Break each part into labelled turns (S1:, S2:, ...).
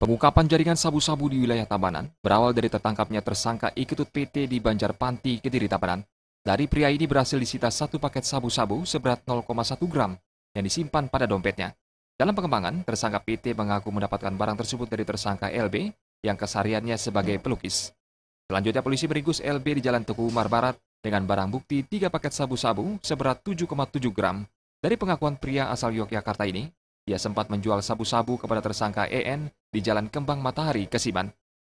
S1: Pengungkapan jaringan sabu-sabu di wilayah Tabanan berawal dari tertangkapnya tersangka Iketut PT di Banjarpanti, Kediri, Tabanan. Dari pria ini berhasil disita satu paket sabu-sabu seberat 0,1 gram yang disimpan pada dompetnya. Dalam pengembangan, tersangka PT mengaku mendapatkan barang tersebut dari tersangka LB yang kesehariannya sebagai pelukis. Selanjutnya polisi meringkus LB di Jalan Teguh Umar Barat dengan barang bukti 3 paket sabu-sabu seberat 7,7 gram. Dari pengakuan pria asal Yogyakarta ini, ia sempat menjual sabu-sabu kepada tersangka EN di Jalan Kembang Matahari, Kesiban.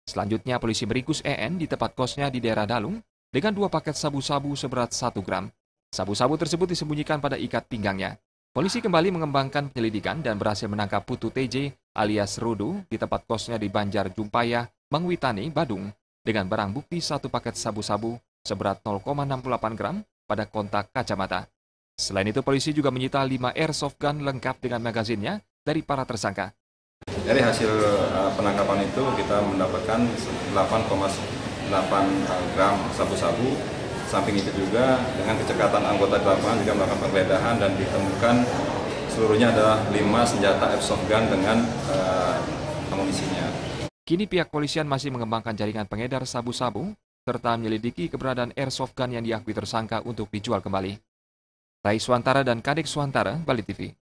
S1: Selanjutnya polisi meringkus EN di tempat kosnya di daerah Dalung dengan 2 paket sabu-sabu seberat 1 gram. Sabu-sabu tersebut disembunyikan pada ikat pinggangnya. Polisi kembali mengembangkan penyelidikan dan berhasil menangkap Putu TJ alias Rudu di tempat kosnya di Banjar Jumpaya, Mangwitani, Badung dengan barang bukti 1 paket sabu-sabu seberat 0,68 gram pada kontak kacamata. Selain itu, polisi juga menyita 5 airsoft gun lengkap dengan magazinnya dari para tersangka.
S2: Dari hasil penangkapan itu kita mendapatkan 8,8 gram sabu-sabu. Samping itu juga dengan kecekatan anggota di lapangan juga melakukan penggeledahan dan ditemukan seluruhnya adalah 5 senjata airsoft gun dengan amunisinya.
S1: Kini pihak polisian masih mengembangkan jaringan pengedar sabu-sabu serta menyelidiki keberadaan airsoft gun yang diakui tersangka untuk dijual kembali. Rai Swantara dan Kadek Swantara, Bali TV.